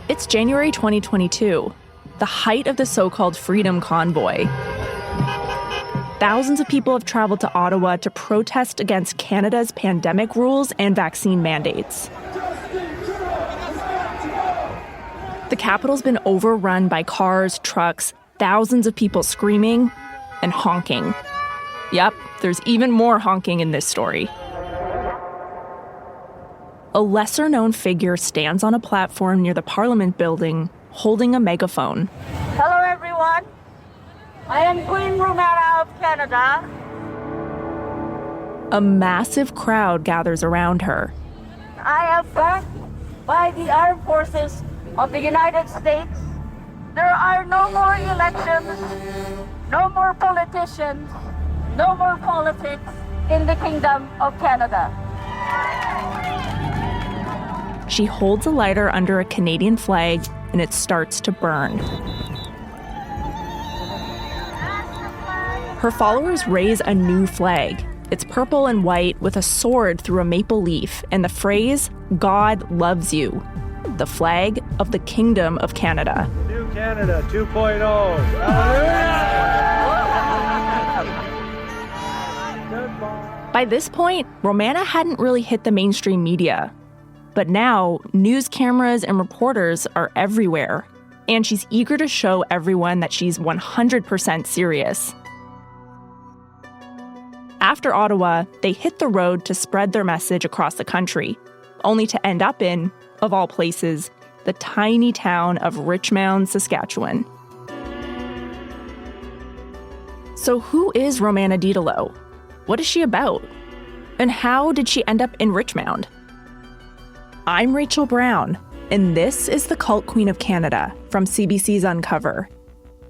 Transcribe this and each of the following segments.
It's January 2022, the height of the so-called Freedom Convoy. Thousands of people have traveled to Ottawa to protest against Canada's pandemic rules and vaccine mandates. The capital's been overrun by cars, trucks, thousands of people screaming and honking. Yep, there's even more honking in this story. A lesser-known figure stands on a platform near the Parliament building, holding a megaphone. Hello, everyone. I am Queen Romana of Canada. A massive crowd gathers around her. I am backed by the armed forces of the United States. There are no more elections, no more politicians, no more politics in the Kingdom of Canada. She holds a lighter under a Canadian flag, and it starts to burn. Her followers raise a new flag. It's purple and white with a sword through a maple leaf and the phrase, "God loves you," the flag of the Kingdom of Canada. New Canada 2.0. Hallelujah! By this point, Romana hadn't really hit the mainstream media. But now, news cameras and reporters are everywhere. And she's eager to show everyone that she's 100% serious. After Ottawa, they hit the road to spread their message across the country, only to end up in, of all places, the tiny town of Richmound, Saskatchewan. So who is Romana Didulo? What is she about? And how did she end up in Richmound? I'm Rachel Browne, and this is The Cult Queen of Canada from CBC's Uncover.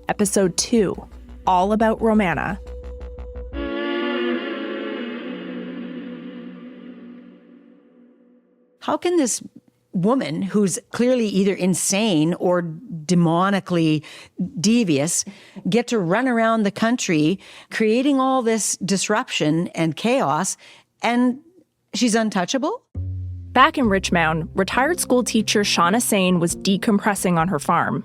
Episode 2, all about Romana. How can this woman, who's clearly either insane or demonically devious, get to run around the country creating all this disruption and chaos, and she's untouchable? Back in Richmound, retired school teacher Shauna Sain was decompressing on her farm.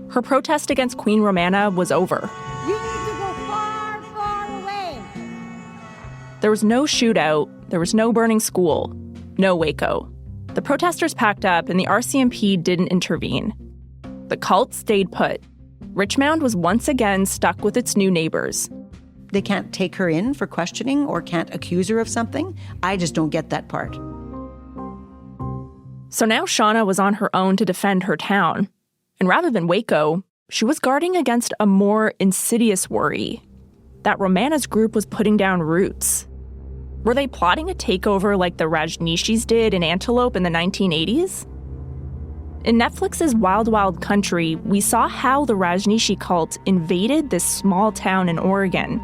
Her protest against Queen Romana was over. You need to go far, far away. There was no shootout, there was no burning school, no Waco. The protesters packed up and the RCMP didn't intervene. The cult stayed put. Richmound was once again stuck with its new neighbors. They can't take her in for questioning or can't accuse her of something? I just don't get that part. So now Shauna was on her own to defend her town. And rather than Waco, she was guarding against a more insidious worry, that Romana's group was putting down roots. Were they plotting a takeover like the Rajneeshis did in Antelope in the 1980s? In Netflix's Wild Wild Country, we saw how the Rajneeshi cult invaded this small town in Oregon.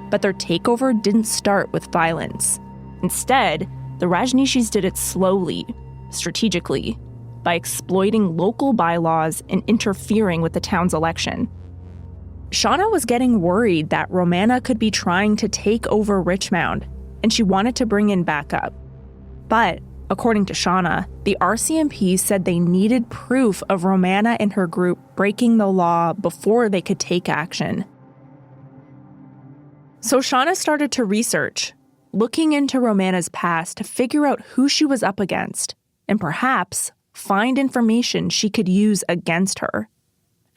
But their takeover didn't start with violence. Instead, the Rajneeshis did it slowly, strategically, by exploiting local bylaws and interfering with the town's election. Shauna was getting worried that Romana could be trying to take over Richmound, and she wanted to bring in backup. But, according to Shauna, the RCMP said they needed proof of Romana and her group breaking the law before they could take action. So Shauna started to research, looking into Romana's past to figure out who she was up against, and perhaps find information she could use against her.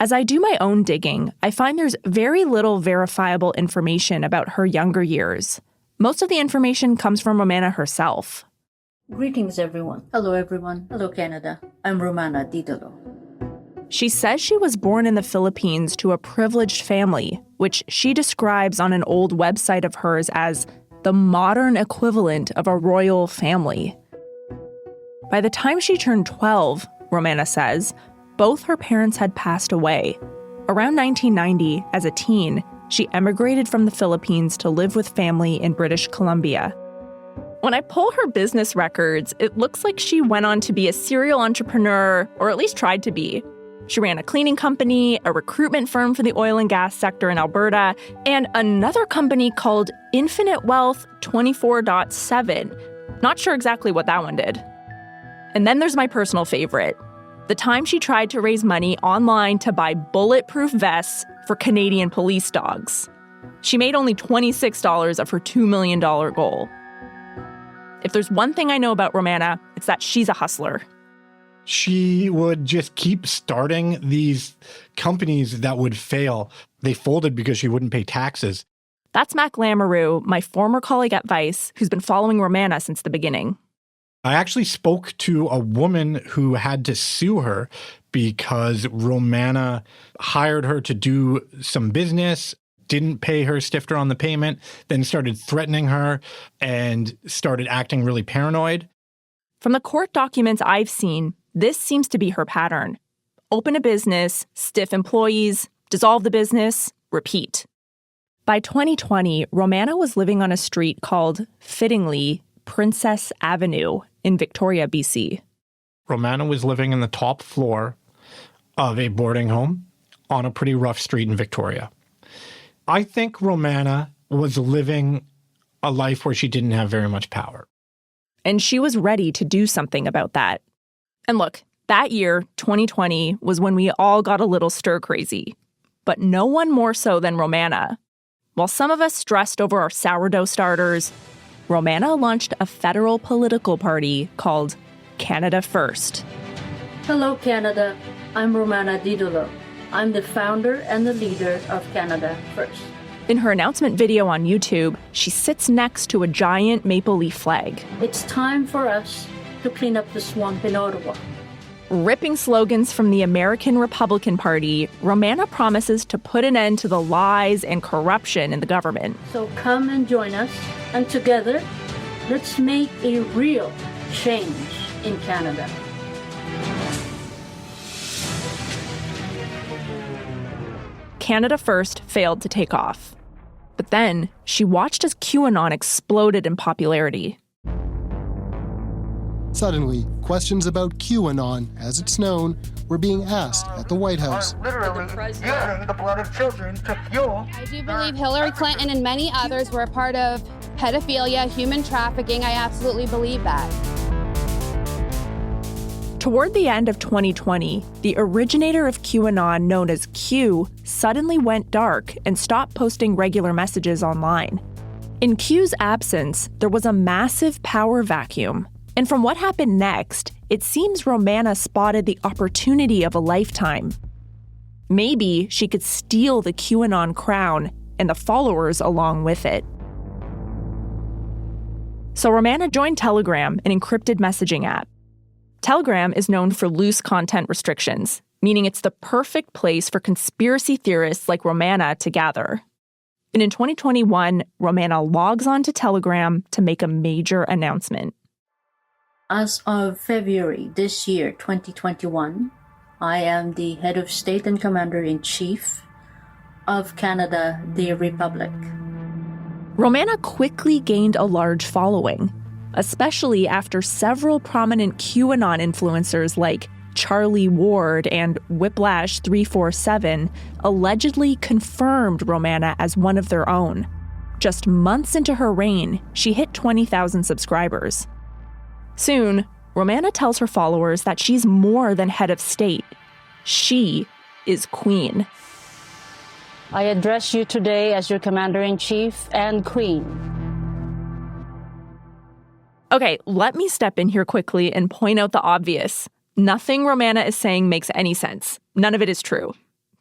As I do my own digging, I find there's very little verifiable information about her younger years. Most of the information comes from Romana herself. Greetings, everyone. Hello, everyone. Hello, Canada. I'm Romana Didulo. She says she was born in the Philippines to a privileged family, which she describes on an old website of hers as the modern equivalent of a royal family. By the time she turned 12, Romana says, both her parents had passed away. Around 1990, as a teen, she emigrated from the Philippines to live with family in British Columbia. When I pull her business records, it looks like she went on to be a serial entrepreneur, or at least tried to be. She ran a cleaning company, a recruitment firm for the oil and gas sector in Alberta, and another company called Infinite Wealth 24.7. Not sure exactly what that one did. And then there's my personal favorite, the time she tried to raise money online to buy bulletproof vests for Canadian police dogs. She made only $26 of her $2 million goal. If there's one thing I know about Romana, it's that she's a hustler. She would just keep starting these companies that would fail. They folded because she wouldn't pay taxes. That's Mac Lamoureux, my former colleague at Vice, who's been following Romana since the beginning. I actually spoke to a woman who had to sue her because Romana hired her to do some business, didn't pay her, stiffed her on the payment, then started threatening her and started acting really paranoid. From the court documents I've seen, this seems to be her pattern. Open a business, stiff employees, dissolve the business, repeat. By 2020, Romana was living on a street called, fittingly, Princess Avenue in Victoria, BC. Romana was living in the top floor of a boarding home on a pretty rough street in Victoria. I think Romana was living a life where she didn't have very much power. And she was ready to do something about that. And look, that year, 2020, was when we all got a little stir-crazy. But no one more so than Romana. While some of us stressed over our sourdough starters, Romana launched a federal political party called Canada First. Hello, Canada. I'm Romana Didulo. I'm the founder and the leader of Canada First. In her announcement video on YouTube, she sits next to a giant maple leaf flag. It's time for us to clean up the swamp in Ottawa. Ripping slogans from the American Republican Party, Romana promises to put an end to the lies and corruption in the government. So come and join us, and together, let's make a real change in Canada. Canada First failed to take off. But then, she watched as QAnon exploded in popularity. Suddenly, questions about QAnon, as it's known, were being asked at the White House. Literally using the blood of children to fuel. I do believe Hillary Clinton and many others were a part of pedophilia, human trafficking. I absolutely believe that. Toward the end of 2020, the originator of QAnon, known as Q, suddenly went dark and stopped posting regular messages online. In Q's absence, there was a massive power vacuum. And from what happened next, it seems Romana spotted the opportunity of a lifetime. Maybe she could steal the QAnon crown and the followers along with it. So Romana joined Telegram, an encrypted messaging app. Telegram is known for loose content restrictions, meaning it's the perfect place for conspiracy theorists like Romana to gather. And in 2021, Romana logs onto Telegram to make a major announcement. As of February this year, 2021, I am the head of state and commander-in-chief of Canada, the Republic. Romana quickly gained a large following, especially after several prominent QAnon influencers like Charlie Ward and Whiplash 347 allegedly confirmed Romana as one of their own. Just months into her reign, she hit 20,000 subscribers. Soon, Romana tells her followers that she's more than head of state. She is queen. I address you today as your commander-in-chief and queen. Okay, let me step in here quickly and point out the obvious. Nothing Romana is saying makes any sense. None of it is true.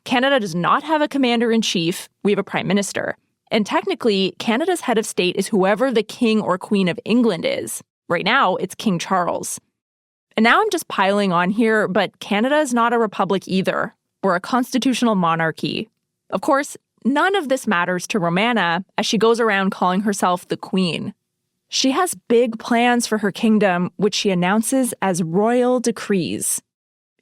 Canada does not have a commander-in-chief. We have a prime minister. And technically, Canada's head of state is whoever the king or queen of England is. Right now, it's King Charles. And now I'm just piling on here, but Canada is not a republic either. We're a constitutional monarchy. Of course, none of this matters to Romana as she goes around calling herself the queen. She has big plans for her kingdom, which she announces as royal decrees.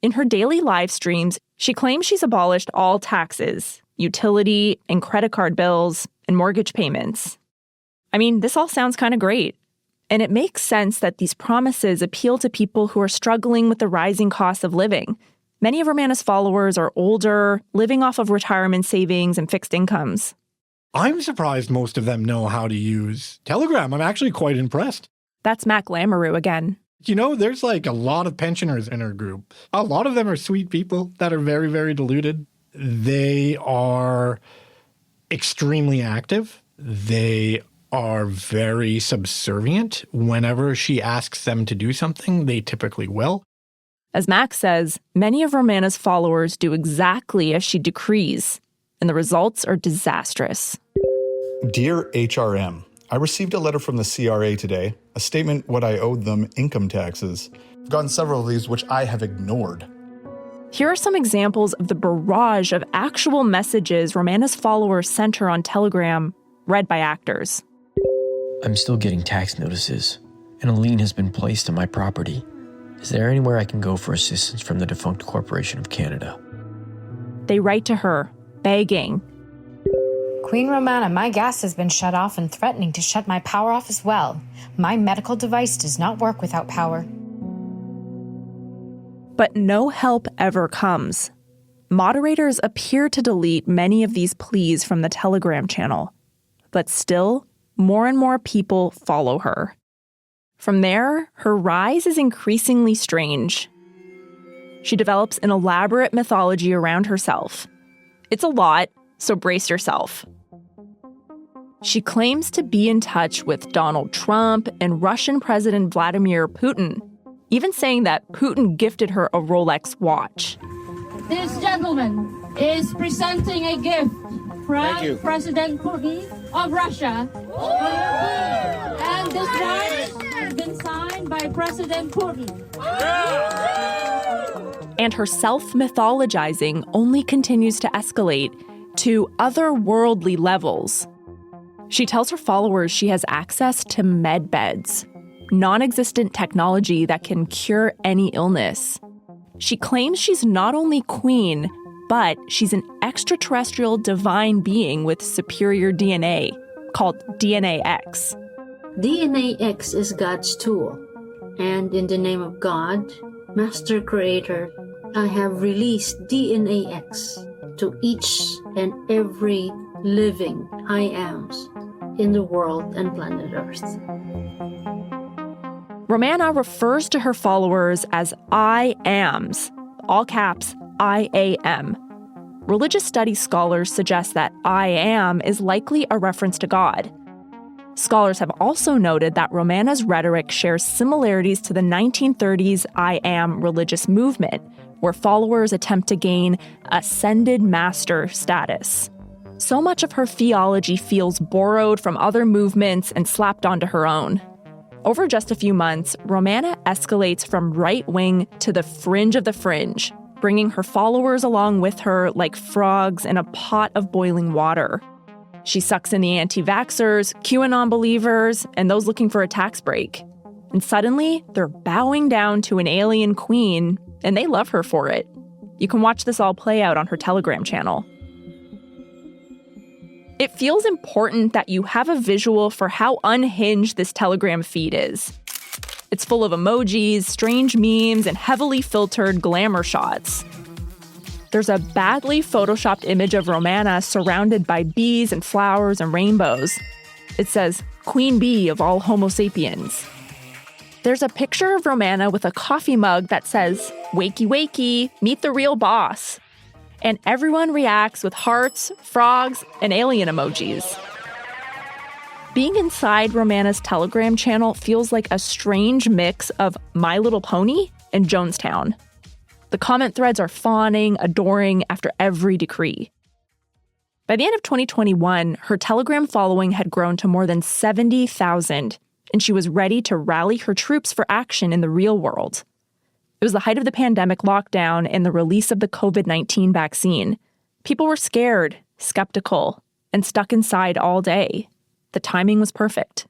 In her daily live streams, she claims she's abolished all taxes, utility and credit card bills, and mortgage payments. I mean, this all sounds kind of great. And it makes sense that these promises appeal to people who are struggling with the rising cost of living. Many of Romana's followers are older, living off of retirement savings and fixed incomes. I'm surprised most of them know how to use Telegram. I'm actually quite impressed. That's Mac Lamoureux again. You know, there's like a lot of pensioners in her group. A lot of them are sweet people that are very, very deluded. They are extremely active. They are very subservient. Whenever she asks them to do something, they typically will. As Max says, many of Romana's followers do exactly as she decrees, and the results are disastrous. Dear HRM, I received a letter from the CRA today, a statement what I owed them income taxes. I've gotten several of these which I have ignored. Here are some examples of the barrage of actual messages Romana's followers sent her on Telegram, read by actors. I'm still getting tax notices, and a lien has been placed on my property. Is there anywhere I can go for assistance from the defunct Corporation of Canada? They write to her, begging. Queen Romana, my gas has been shut off and threatening to shut my power off as well. My medical device does not work without power. But no help ever comes. Moderators appear to delete many of these pleas from the Telegram channel. But still, more and more people follow her. From there, her rise is increasingly strange. She develops an elaborate mythology around herself. It's a lot, so brace yourself. She claims to be in touch with Donald Trump and Russian President Vladimir Putin, even saying that Putin gifted her a Rolex watch. This gentleman is presenting a gift from President Putin of Russia. And this watch has been signed by President Putin. And her self-mythologizing only continues to escalate to otherworldly levels. She tells her followers she has access to med beds, non-existent technology that can cure any illness. She claims she's not only queen, but she's an extraterrestrial divine being with superior DNA, called DNA X. DNA X is God's tool, and in the name of God, Master Creator, I have released DNA X to each and every living I ams in the world and planet Earth. Romana refers to her followers as I ams, all caps, I-A-M. Religious studies scholars suggest that I am is likely a reference to God. Scholars have also noted that Romana's rhetoric shares similarities to the 1930s I am religious movement, where followers attempt to gain ascended master status. So much of her theology feels borrowed from other movements and slapped onto her own. Over just a few months, Romana escalates from right-wing to the fringe of the fringe, bringing her followers along with her like frogs in a pot of boiling water. She sucks in the anti-vaxxers, QAnon believers, and those looking for a tax break. And suddenly, they're bowing down to an alien queen, and they love her for it. You can watch this all play out on her Telegram channel. It feels important that you have a visual for how unhinged this Telegram feed is. It's full of emojis, strange memes, and heavily filtered glamour shots. There's a badly photoshopped image of Romana surrounded by bees and flowers and rainbows. It says, Queen Bee of all Homo sapiens. There's a picture of Romana with a coffee mug that says, Wakey wakey, meet the real boss. And everyone reacts with hearts, frogs, and alien emojis. Being inside Romana's Telegram channel feels like a strange mix of My Little Pony and Jonestown. The comment threads are fawning, adoring after every decree. By the end of 2021, her Telegram following had grown to more than 70,000, and she was ready to rally her troops for action in the real world. It was the height of the pandemic lockdown and the release of the COVID-19 vaccine. People were scared, skeptical, and stuck inside all day. The timing was perfect.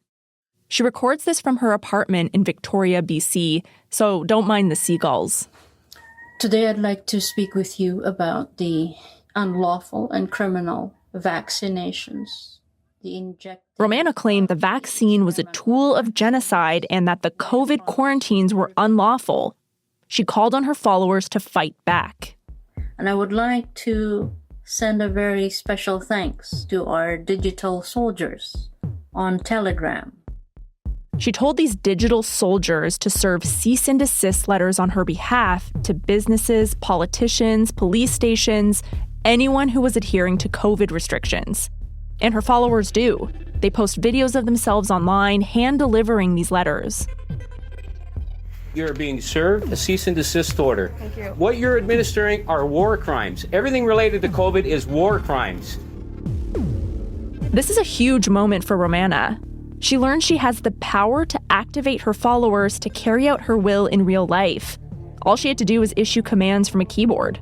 She records this from her apartment in Victoria, BC, so don't mind the seagulls. Today I'd like to speak with you about the unlawful and criminal vaccinations. Romana claimed the vaccine was a tool of genocide and that the COVID quarantines were unlawful. She called on her followers to fight back. And I would like to send a very special thanks to our digital soldiers on Telegram. She told these digital soldiers to serve cease and desist letters on her behalf to businesses, politicians, police stations, anyone who was adhering to COVID restrictions. And her followers do. They post videos of themselves online, hand-delivering these letters. You're being served a cease and desist order. Thank you. What you're administering are war crimes. Everything related to COVID is war crimes. This is a huge moment for Romana. She learns she has the power to activate her followers to carry out her will in real life. All she had to do was issue commands from a keyboard.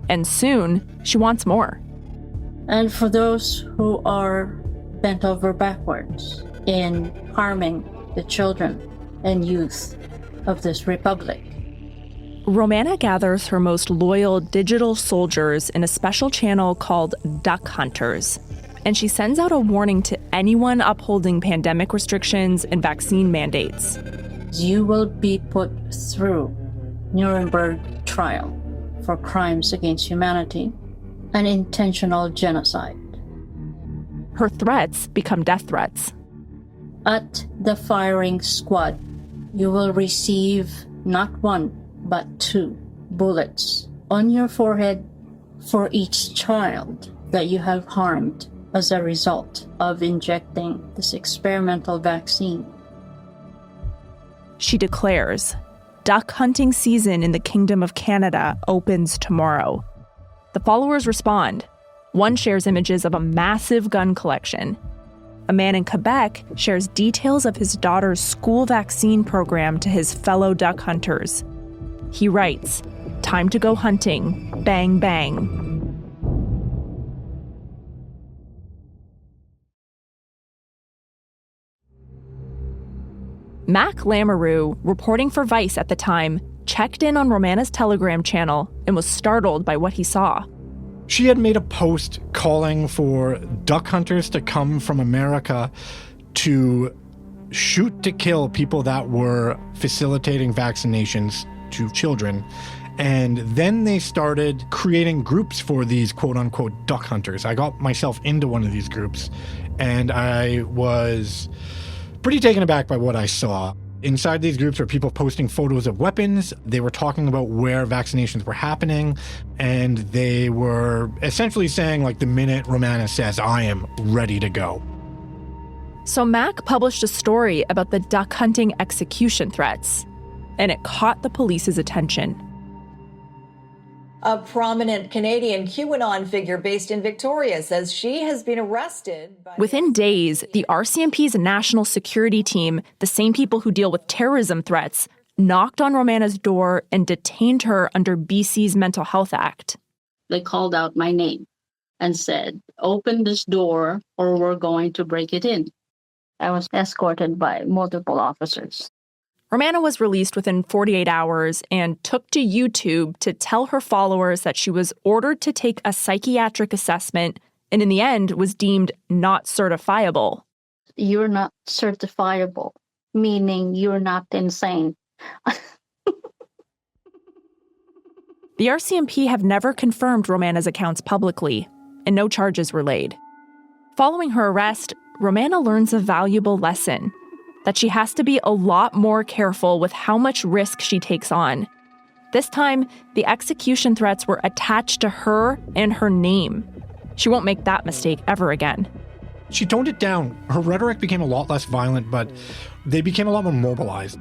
And soon, she wants more. And for those who are bent over backwards in harming the children and youth of this republic. Romana gathers her most loyal digital soldiers in a special channel called Duck Hunters. And she sends out a warning to anyone upholding pandemic restrictions and vaccine mandates. You will be put through Nuremberg trial for crimes against humanity and intentional genocide. Her threats become death threats. At the firing squad, you will receive not one, but 2 bullets on your forehead for each child that you have harmed as a result of injecting this experimental vaccine. She declares, duck hunting season in the Kingdom of Canada opens tomorrow. The followers respond. One shares images of a massive gun collection. A man in Quebec shares details of his daughter's school vaccine program to his fellow duck hunters. He writes, "Time to go hunting. Bang, bang." Mac Lamoureux, reporting for Vice at the time, checked in on Romana's Telegram channel and was startled by what he saw. She had made a post calling for duck hunters to come from America to shoot to kill people that were facilitating vaccinations to children. And then they started creating groups for these quote-unquote duck hunters. I got myself into one of these groups, and I was pretty taken aback by what I saw. Inside these groups were people posting photos of weapons. They were talking about where vaccinations were happening, and they were essentially saying, like, the minute Romana says, I am ready to go. So Mac published a story about the duck hunting execution threats, and it caught the police's attention. A prominent Canadian QAnon figure based in Victoria says she has been arrested. Within days, the RCMP's national security team, the same people who deal with terrorism threats, knocked on Romana's door and detained her under BC's Mental Health Act. They called out my name and said, "Open this door or we're going to break it in." I was escorted by multiple officers. Romana was released within 48 hours and took to YouTube to tell her followers that she was ordered to take a psychiatric assessment and in the end was deemed not certifiable. You're not certifiable, meaning you're not insane. The RCMP have never confirmed Romana's accounts publicly, and no charges were laid. Following her arrest, Romana learns a valuable lesson: that she has to be a lot more careful with how much risk she takes on. This time, the execution threats were attached to her and her name. She won't make that mistake ever again. She toned it down. Her rhetoric became a lot less violent, but they became a lot more mobilized.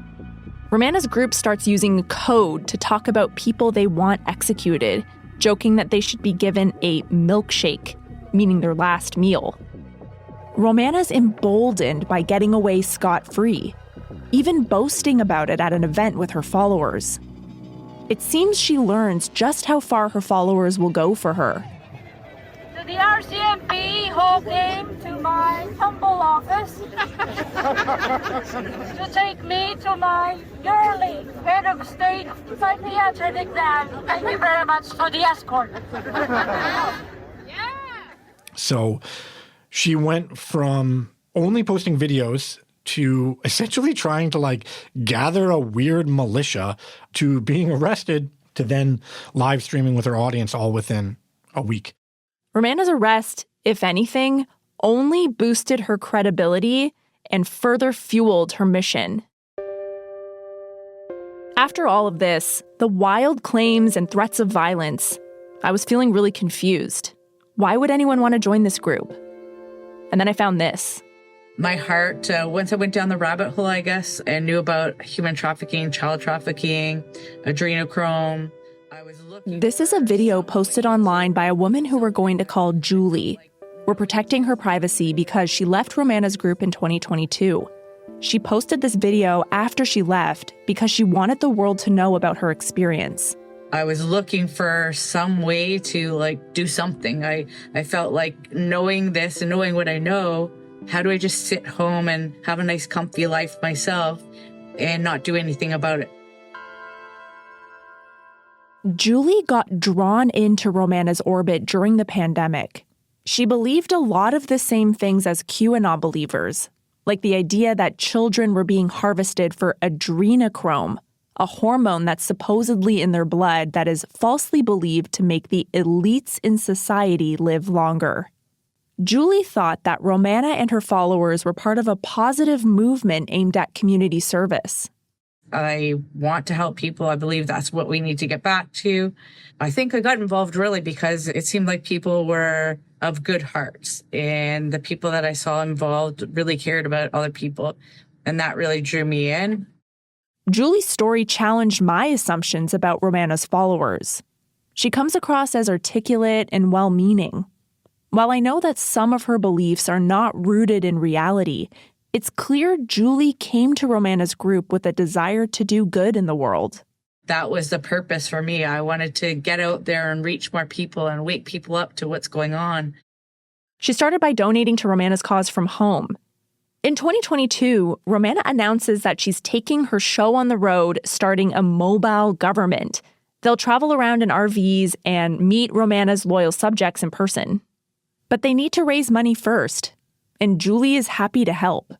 Romana's group starts using code to talk about people they want executed, joking that they should be given a milkshake, meaning their last meal. Romana's emboldened by getting away scot-free, even boasting about it at an event with her followers. It seems she learns just how far her followers will go for her. To the RCMP who came to my humble office to take me to my yearly head of state psychiatric exam. Thank you very much for the escort. So she went from only posting videos to essentially trying to gather a weird militia to being arrested to then live streaming with her audience all within a week. Romana's arrest, if anything, only boosted her credibility and further fueled her mission. After all of this, the wild claims and threats of violence, I was feeling really confused. Why would anyone want to join this group? And then I found this. My heart, once I went down the rabbit hole, I guess, and knew about human trafficking, child trafficking, adrenochrome. This is a video posted online by a woman who we're going to call Julie. We're protecting her privacy because she left Romana's group in 2022. She posted this video after she left because she wanted the world to know about her experience. I was looking for some way to do something. I felt like knowing this and knowing what I know, how do I just sit home and have a nice comfy life myself and not do anything about it? Julie got drawn into Romana's orbit during the pandemic. She believed a lot of the same things as QAnon believers, like the idea that children were being harvested for adrenochrome, a hormone that's supposedly in their blood that is falsely believed to make the elites in society live longer. Julie thought that Romana and her followers were part of a positive movement aimed at community service. I want to help people. I believe that's what we need to get back to. I think I got involved really because it seemed like people were of good hearts, and the people that I saw involved really cared about other people, and that really drew me in. Julie's story challenged my assumptions about Romana's followers. She comes across as articulate and well-meaning. While I know that some of her beliefs are not rooted in reality, it's clear Julie came to Romana's group with a desire to do good in the world. That was the purpose for me. I wanted to get out there and reach more people and wake people up to what's going on. She started by donating to Romana's cause from home. In 2022, Romana announces that she's taking her show on the road, starting a mobile government. They'll travel around in RVs and meet Romana's loyal subjects in person. But they need to raise money first, and Julie is happy to help.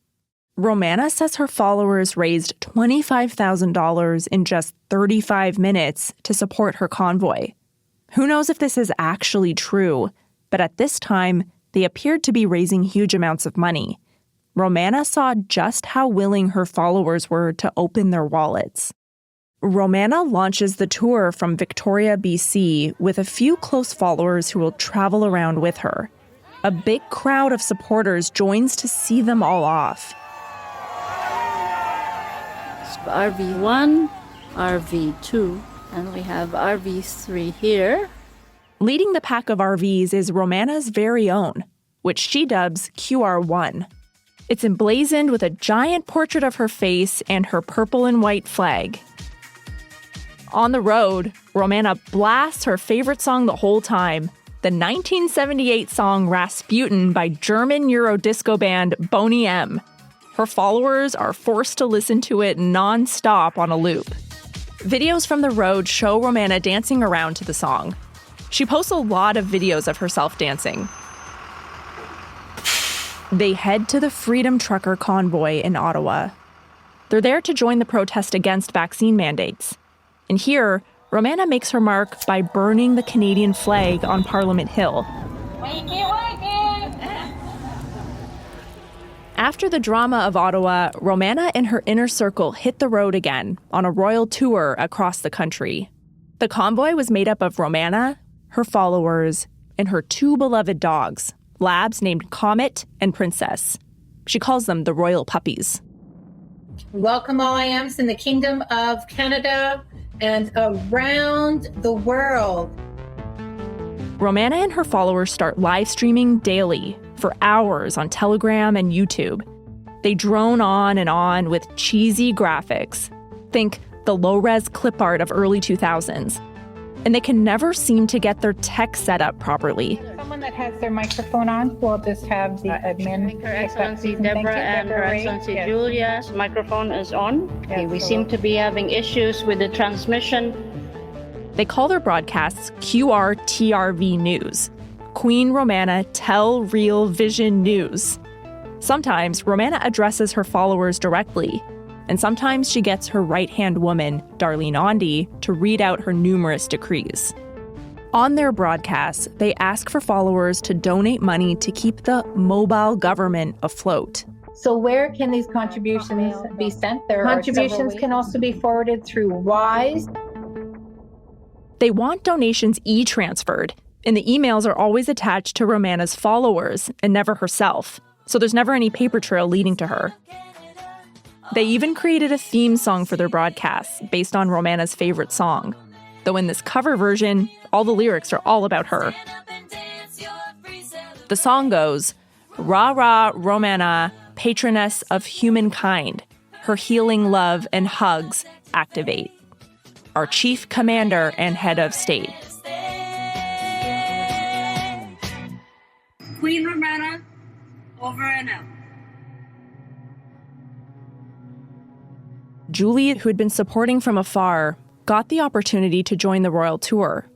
Romana says her followers raised $25,000 in just 35 minutes to support her convoy. Who knows if this is actually true, but at this time, they appeared to be raising huge amounts of money. Romana saw just how willing her followers were to open their wallets. Romana launches the tour from Victoria, BC, with a few close followers who will travel around with her. A big crowd of supporters joins to see them all off. RV1, RV2, and we have RV3 here. Leading the pack of RVs is Romana's very own, which she dubs QR1. It's emblazoned with a giant portrait of her face and her purple and white flag. On the road, Romana blasts her favorite song the whole time, the 1978 song Rasputin by German Eurodisco band Boney M. Her followers are forced to listen to it non-stop on a loop. Videos from the road show Romana dancing around to the song. She posts a lot of videos of herself dancing. They head to the Freedom Trucker convoy in Ottawa. They're there to join the protest against vaccine mandates. And here, Romana makes her mark by burning the Canadian flag on Parliament Hill. After the drama of Ottawa, Romana and her inner circle hit the road again on a royal tour across the country. The convoy was made up of Romana, her followers, and her two beloved dogs, labs named Comet and Princess. She calls them the royal puppies. Welcome all IAMs in the Kingdom of Canada and around the world. Romana and her followers start live streaming daily for hours on Telegram and YouTube. They drone on and on with cheesy graphics. Think the low-res clip art of early 2000s. And they can never seem to get their tech set up properly. Someone that has their microphone on will just have the admin. Her Excellency Deborah and Her Excellency Julia's microphone is on. Okay, we seem to be having issues with the transmission. They call their broadcasts QRTRV News. Queen Romana Tell Real Vision News. Sometimes Romana addresses her followers directly, and sometimes she gets her right-hand woman, Darlene Ondi, to read out her numerous decrees. On their broadcasts, they ask for followers to donate money to keep the mobile government afloat. So where can these contributions be sent? Contributions can also be forwarded through Wise. They want donations e-transferred, and the emails are always attached to Romana's followers and never herself, so there's never any paper trail leading to her. They even created a theme song for their broadcasts based on Romana's favorite song, though in this cover version, all the lyrics are all about her. The song goes, "Rah rah Romana, patroness of humankind, her healing love and hugs activate. Our chief commander and head of state." Queen Romana, over and out. Julie, who had been supporting from afar, got the opportunity to join the royal tour.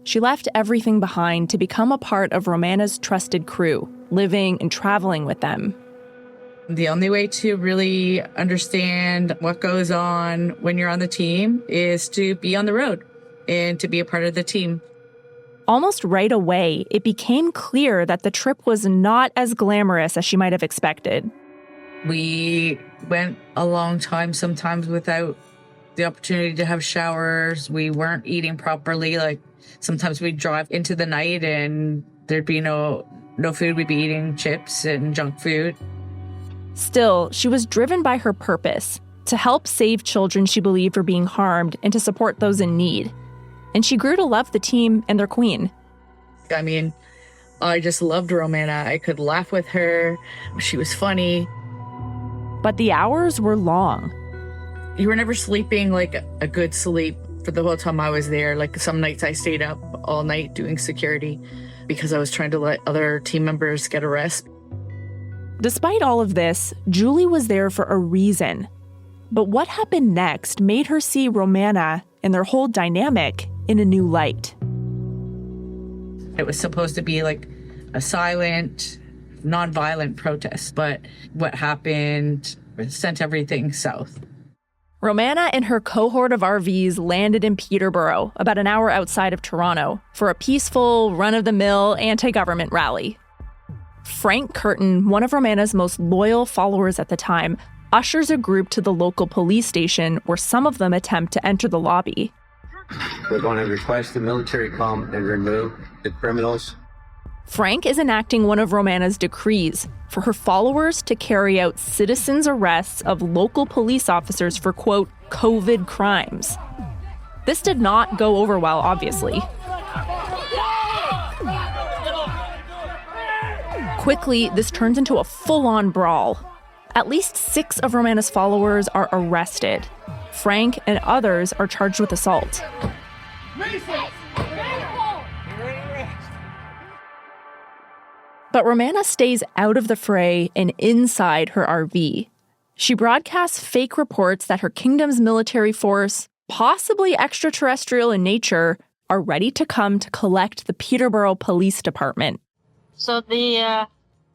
She left everything behind to become a part of Romana's trusted crew, living and traveling with them. The only way to really understand what goes on when you're on the team is to be on the road and to be a part of the team. Almost right away, it became clear that the trip was not as glamorous as she might have expected. We went a long time sometimes without the opportunity to have showers. We weren't eating properly. Like sometimes we'd drive into the night and there'd be no food. We'd be eating chips and junk food. Still, she was driven by her purpose, to help save children she believed were being harmed and to support those in need. And she grew to love the team and their queen. I mean, I just loved Romana. I could laugh with her. She was funny. But the hours were long. You were never sleeping like a good sleep for the whole time I was there. Like some nights I stayed up all night doing security because I was trying to let other team members get a rest. Despite all of this, Julie was there for a reason. But what happened next made her see Romana and their whole dynamic in a new light. It was supposed to be like a silent, non-violent protest, but what happened sent everything south. Romana and her cohort of RVs landed in Peterborough, about an hour outside of Toronto, for a peaceful, run-of-the-mill anti-government rally. Frank Curtin, one of Romana's most loyal followers at the time, ushers a group to the local police station where some of them attempt to enter the lobby. We're going to request the military come and remove the criminals. Frank is enacting one of Romana's decrees for her followers to carry out citizens' arrests of local police officers for, quote, COVID crimes. This did not go over well, obviously. Quickly, this turns into a full-on brawl. At least 6 of Romana's followers are arrested. Frank and others are charged with assault. But Romana stays out of the fray and inside her RV. She broadcasts fake reports that her kingdom's military force, possibly extraterrestrial in nature, are ready to come to collect the Peterborough Police Department. So the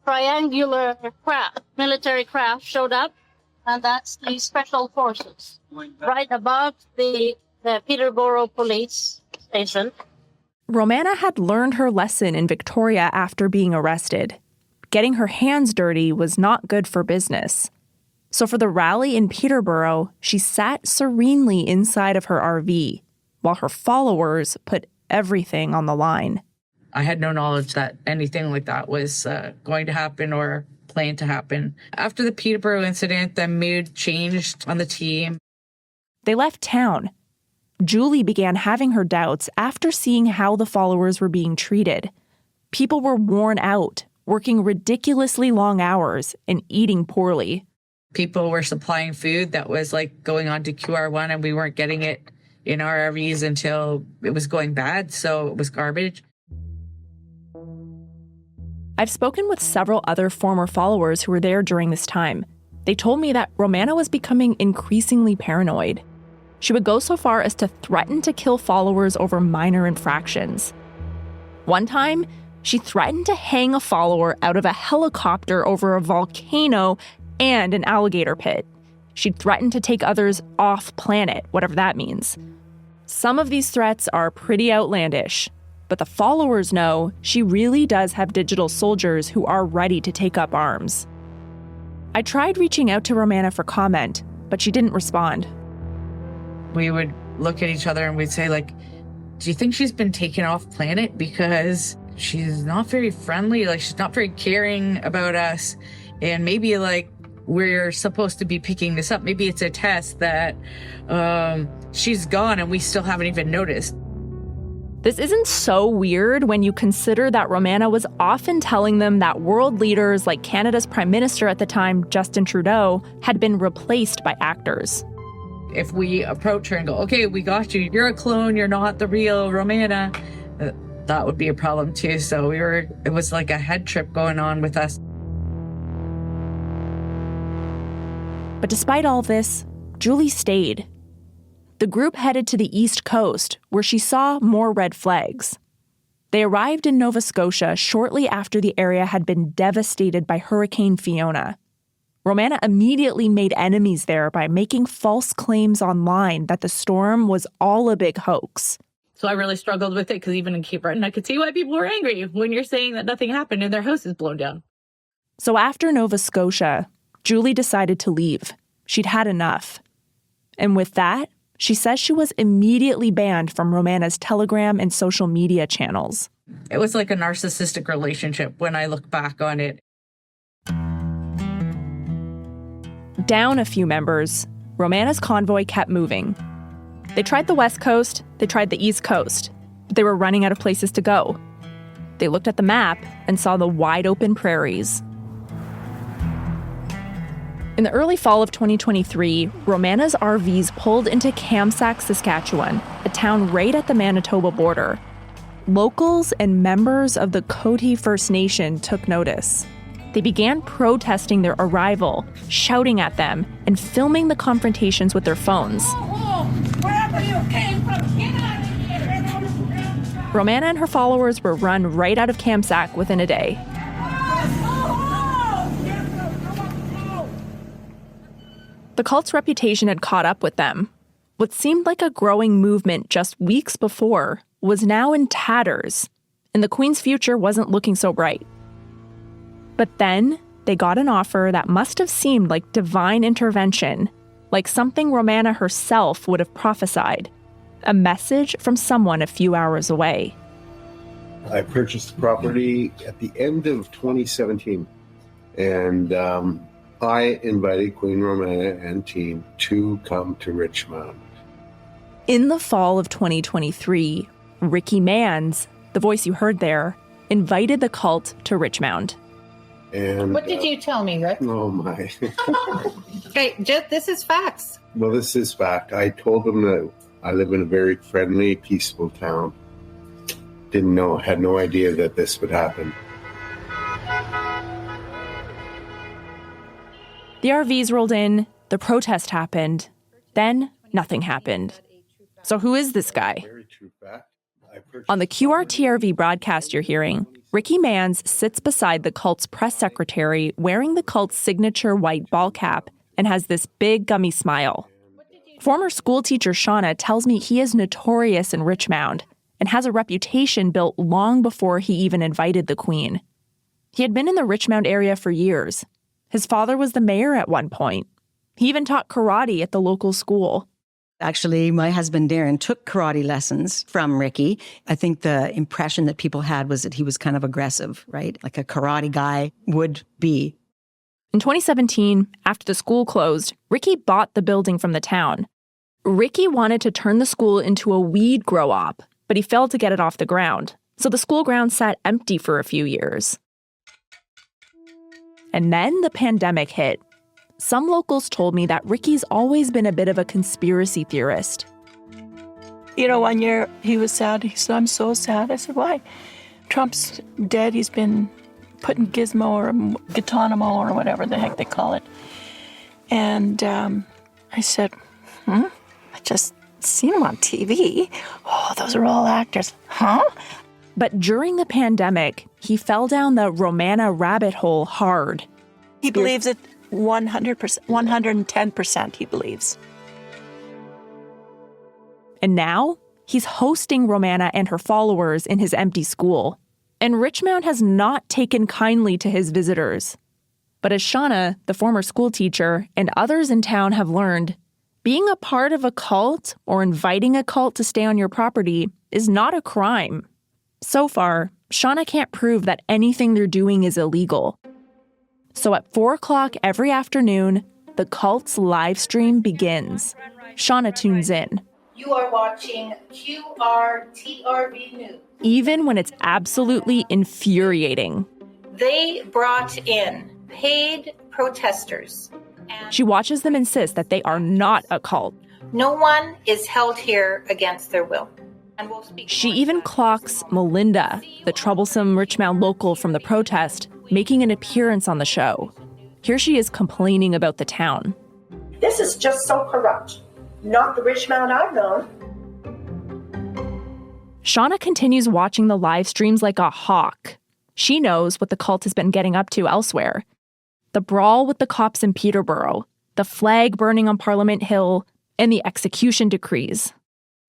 triangular craft, military craft showed up, and that's the special forces right above the Peterborough Police Station. Romana had learned her lesson in Victoria after being arrested. Getting her hands dirty was not good for business. So for the rally in Peterborough, she sat serenely inside of her RV, while her followers put everything on the line. I had no knowledge that anything like that was going to happen or planned to happen. After the Peterborough incident, the mood changed on the team. They left town. Julie began having her doubts after seeing how the followers were being treated. People were worn out, working ridiculously long hours and eating poorly. People were supplying food that was like going on to QR1, and we weren't getting it in our RVs until it was going bad, so it was garbage. I've spoken with several other former followers who were there during this time. They told me that Romana was becoming increasingly paranoid. She would go so far as to threaten to kill followers over minor infractions. One time, she threatened to hang a follower out of a helicopter over a volcano and an alligator pit. She'd threatened to take others off planet, whatever that means. Some of these threats are pretty outlandish, but the followers know she really does have digital soldiers who are ready to take up arms. I tried reaching out to Romana for comment, but she didn't respond. We would look at each other and we'd say, like, do you think she's been taken off planet? Because she's not very friendly, like she's not very caring about us. And maybe like we're supposed to be picking this up. Maybe it's a test that she's gone and we still haven't even noticed. This isn't so weird when you consider that Romana was often telling them that world leaders like Canada's Prime Minister at the time, Justin Trudeau, had been replaced by actors. If we approach her and go, okay, we got you, you're a clone, you're not the real Romana, that would be a problem too. So it was like a head trip going on with us. But despite all this, Julie stayed. The group headed to the East Coast, where she saw more red flags. They arrived in Nova Scotia shortly after the area had been devastated by Hurricane Fiona. Romana immediately made enemies there by making false claims online that the storm was all a big hoax. So I really struggled with it because even in Cape Breton, I could see why people were angry when you're saying that nothing happened and their house is blown down. So after Nova Scotia, Julie decided to leave. She'd had enough. And with that, she says she was immediately banned from Romana's Telegram and social media channels. It was like a narcissistic relationship when I look back on it. Down a few members, Romana's convoy kept moving. They tried the West Coast, they tried the East Coast, but they were running out of places to go. They looked at the map and saw the wide open prairies. In the early fall of 2023, Romana's RVs pulled into Kamsack, Saskatchewan, a town right at the Manitoba border. Locals and members of the Cote First Nation took notice. They began protesting their arrival, shouting at them, and filming the confrontations with their phones. Wherever you came from, get out of here! Romana and her followers were run right out of Kamsack within a day. The cult's reputation had caught up with them. What seemed like a growing movement just weeks before was now in tatters, and the Queen's future wasn't looking so bright. But then they got an offer that must have seemed like divine intervention, like something Romana herself would have prophesied. A message from someone a few hours away. I purchased the property at the end of 2017, and I invited Queen Romana and team to come to Richmound. In the fall of 2023, Ricky Manns, the voice you heard there, invited the cult to Richmound. And what did you tell me, Rick? Oh my. Okay, this is facts. Well, this is fact. I told them that I live in a very friendly, peaceful town. Had no idea that this would happen. The RVs rolled in, the protest happened, then nothing happened. So who is this guy? On the QRTRV broadcast you're hearing, Ricky Manns sits beside the cult's press secretary wearing the cult's signature white ball cap and has this big gummy smile. Former schoolteacher Shauna tells me he is notorious in Richmound and has a reputation built long before he even invited the Queen. He had been in the Richmound area for years. His father was the mayor at one point. He even taught karate at the local school. Actually, my husband Darren took karate lessons from Ricky. I think the impression that people had was that he was kind of aggressive, right? Like a karate guy would be. In 2017, after the school closed, Ricky bought the building from the town. Ricky wanted to turn the school into a weed grow-op, but he failed to get it off the ground. So the school grounds sat empty for a few years. And then the pandemic hit. Some locals told me that Ricky's always been a bit of a conspiracy theorist. You know, one year he was sad. He said, "I'm so sad." I said, "Why?" "Trump's dead. He's been put in Gizmo or Guantanamo or whatever the heck they call it." And I said, I just seen him on TV. Oh, those are all actors. Huh? But during the pandemic, he fell down the Romana rabbit hole hard. He believes it 100%, 110% he believes. And now, he's hosting Romana and her followers in his empty school. And Richmound has not taken kindly to his visitors. But as Shauna, the former school teacher, and others in town have learned, being a part of a cult or inviting a cult to stay on your property is not a crime. So far, Shauna can't prove that anything they're doing is illegal. So at 4 o'clock every afternoon, the cult's live stream begins. Shauna tunes in. You are watching QRTRV News. Even when it's absolutely infuriating. They brought in paid protesters. She watches them insist that they are not a cult. No one is held here against their will. And we'll speak. She even clocks Melinda, the troublesome Richmound local from the protest, making an appearance on the show. Here she is complaining about the town. This is just so corrupt. Not the Richmound I've known. Shauna continues watching the live streams like a hawk. She knows what the cult has been getting up to elsewhere. The brawl with the cops in Peterborough, the flag burning on Parliament Hill, and the execution decrees.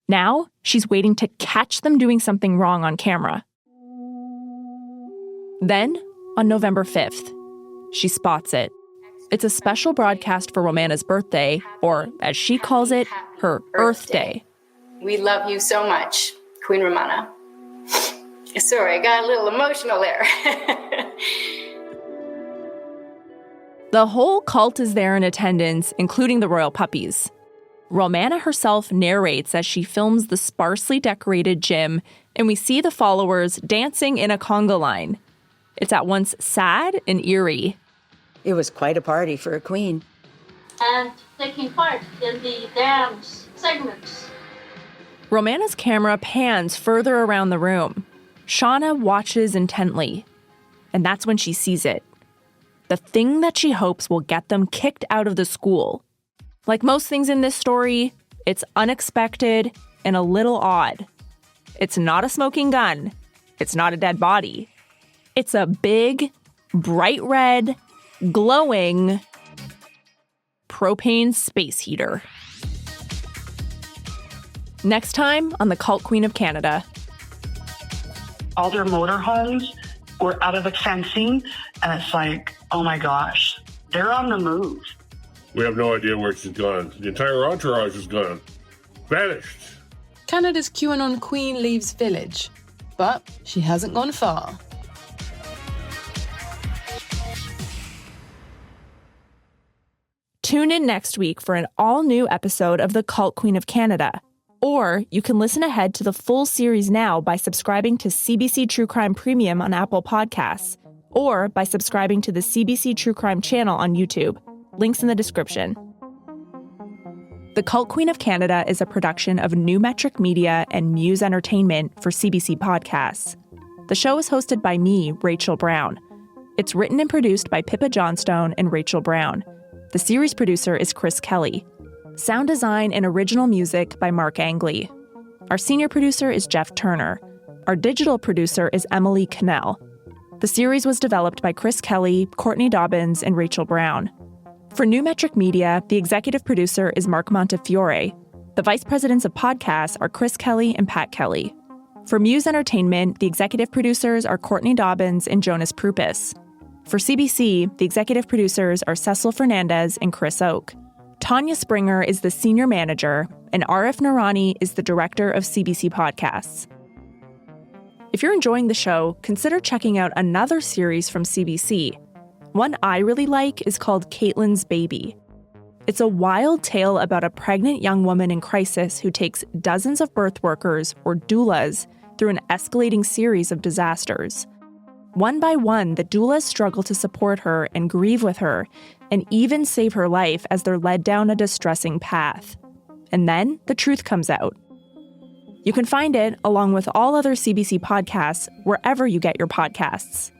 Now, she's waiting to catch them doing something wrong on camera. Then, on November 5th, she spots it. It's a special broadcast for Romana's birthday, or as she calls it, her Earth Day. We love you so much, Queen Romana. Sorry, I got a little emotional there. The whole cult is there in attendance, including the royal puppies. Romana herself narrates as she films the sparsely decorated gym, and we see the followers dancing in a conga line. It's at once sad and eerie. It was quite a party for a queen. And taking part in the dance segments. Romana's camera pans further around the room. Shauna watches intently, and that's when she sees it. The thing that she hopes will get them kicked out of the school. Like most things in this story, it's unexpected and a little odd. It's not a smoking gun. It's not a dead body. It's a big, bright red, glowing propane space heater. Next time on The Cult Queen of Canada. All their motorhomes were out of the fencing, and it's like, oh my gosh, they're on the move. We have no idea where she's gone. The entire entourage is gone. Vanished. Canada's QAnon queen leaves village, but she hasn't gone far. Tune in next week for an all-new episode of The Cult Queen of Canada. Or you can listen ahead to the full series now by subscribing to CBC True Crime Premium on Apple Podcasts, or by subscribing to the CBC True Crime channel on YouTube. Links in the description. The Cult Queen of Canada is a production of New Metric Media and Muse Entertainment for CBC Podcasts. The show is hosted by me, Rachel Browne. It's written and produced by Pippa Johnstone and Rachel Browne. The series producer is Chris Kelly. Sound design and original music by Mark Angley. Our senior producer is Jeff Turner. Our digital producer is Emily Cannell. The series was developed by Chris Kelly, Courtney Dobbins, and Rachel Browne. For New Metric Media, the executive producer is Mark Montefiore. The vice presidents of podcasts are Chris Kelly and Pat Kelly. For Muse Entertainment, the executive producers are Courtney Dobbins and Jonas Prupis. For CBC, the executive producers are Cecil Fernandez and Chris Oak. Tanya Springer is the senior manager, and Arif Noorani is the director of CBC Podcasts. If you're enjoying the show, consider checking out another series from CBC. One I really like is called Caitlin's Baby. It's a wild tale about a pregnant young woman in crisis who takes dozens of birth workers, or doulas, through an escalating series of disasters. One by one, the doulas struggle to support her and grieve with her, and even save her life as they're led down a distressing path. And then the truth comes out. You can find it, along with all other CBC podcasts, wherever you get your podcasts.